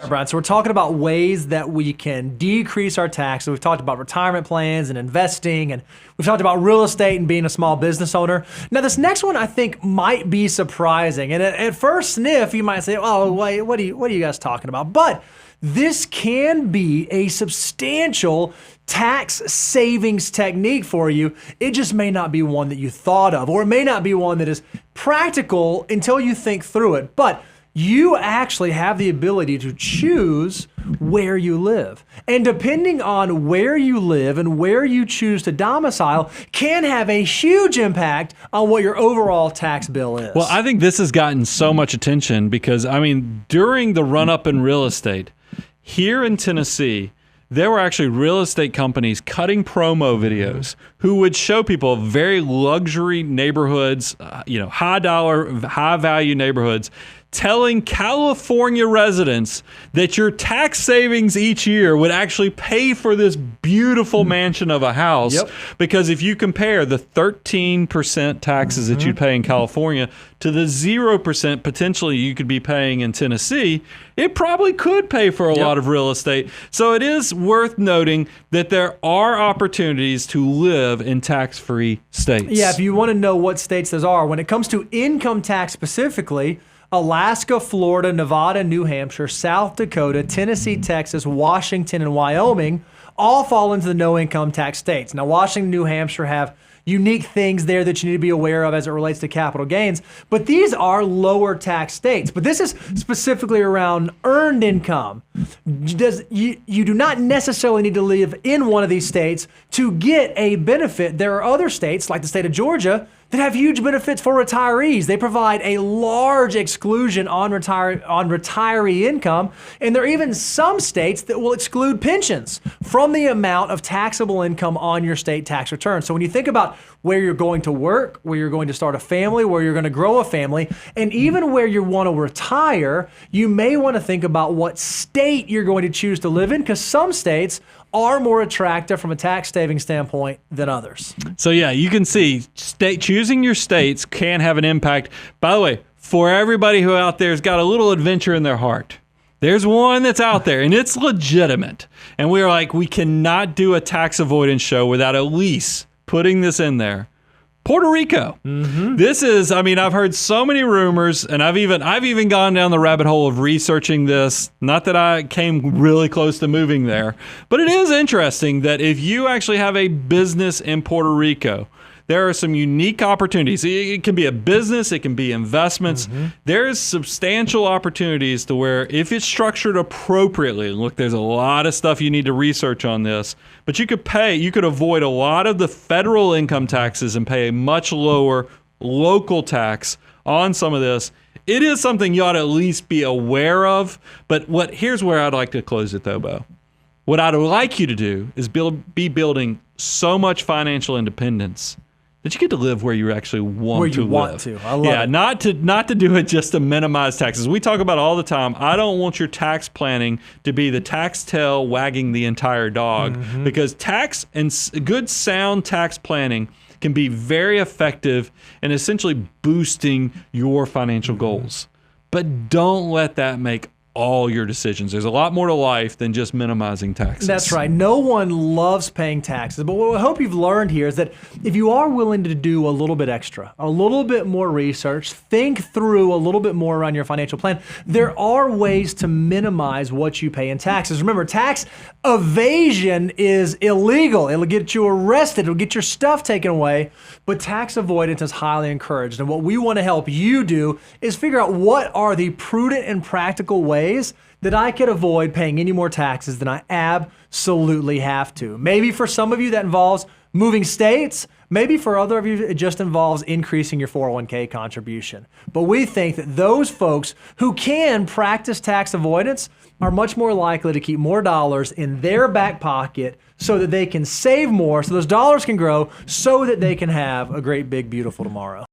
Brian. So we're talking about ways that we can decrease our taxes. We've talked about retirement plans and investing, and we've talked about real estate and being a small business owner. Now, this next one I think might be surprising. And at first sniff, you might say, oh, wait, what are you guys talking about? But this can be a substantial tax savings technique for you. It just may not be one that you thought of, or it may not be one that is practical until you think through it. But you actually have the ability to choose where you live. And depending on where you live and where you choose to domicile can have a huge impact on what your overall tax bill is. Well, I think this has gotten so much attention because, during the run-up in real estate, here in Tennessee, there were actually real estate companies cutting promo videos who would show people very luxury neighborhoods, high dollar, high value neighborhoods, telling California residents that your tax savings each year would actually pay for this beautiful mansion of a house. Yep. Because if you compare the 13% taxes that you'd pay in California to the 0% potentially you could be paying in Tennessee, it probably could pay for a lot of real estate. So it is worth noting that there are opportunities to live in tax-free states. Yeah, if you want to know what states those are, when it comes to income tax specifically, Alaska, Florida, Nevada, New Hampshire, South Dakota, Tennessee, Texas, Washington, and Wyoming all fall into the no income tax states. Now, Washington and New Hampshire have unique things there that you need to be aware of as it relates to capital gains, but these are lower tax states. But this is specifically around earned income. You do not necessarily need to live in one of these states to get a benefit. There are other states, like the state of Georgia, that have huge benefits for retirees. They provide a large exclusion on retiree income, and there are even some states that will exclude pensions from the amount of taxable income on your state tax return. So when you think about where you're going to work, where you're going to start a family, where you're going to grow a family, and even where you want to retire, you may want to think about what state you're going to choose to live in, because some states are more attractive from a tax saving standpoint than others. So yeah, you can see choosing your states can have an impact. By the way, for everybody who out there has got a little adventure in their heart, there's one that's out there and it's legitimate. And we're like, we cannot do a tax avoidance show without at least putting this in there. Puerto Rico. This is, I've heard so many rumors, and I've even gone down the rabbit hole of researching this. Not that I came really close to moving there, but it is interesting that if you actually have a business in Puerto Rico, there are some unique opportunities. It can be a business, it can be investments. There's substantial opportunities to where if it's structured appropriately, look, there's a lot of stuff you need to research on this, but you could avoid a lot of the federal income taxes and pay a much lower local tax on some of this. It is something you ought to at least be aware of, but here's where I'd like to close it though, Bo. What I'd like you to do is be building so much financial independence that you get to live where you actually want to live. Where you want to. I love it. Not to do it just to minimize taxes. We talk about it all the time. I don't want your tax planning to be the tax tail wagging the entire dog, because tax and good sound tax planning can be very effective in essentially boosting your financial goals. But don't let that make all your decisions. There's a lot more to life than just minimizing taxes. That's right. No one loves paying taxes. But what I hope you've learned here is that if you are willing to do a little bit extra, a little bit more research, think through a little bit more around your financial plan, there are ways to minimize what you pay in taxes. Remember, tax evasion is illegal. It'll get you arrested. It'll get your stuff taken away. But tax avoidance is highly encouraged. And what we want to help you do is figure out what are the prudent and practical ways that I could avoid paying any more taxes than I absolutely have to. Maybe for some of you that involves moving states. Maybe for other of you it just involves increasing your 401k contribution. But we think that those folks who can practice tax avoidance are much more likely to keep more dollars in their back pocket so that they can save more, so those dollars can grow, so that they can have a great, big, beautiful tomorrow.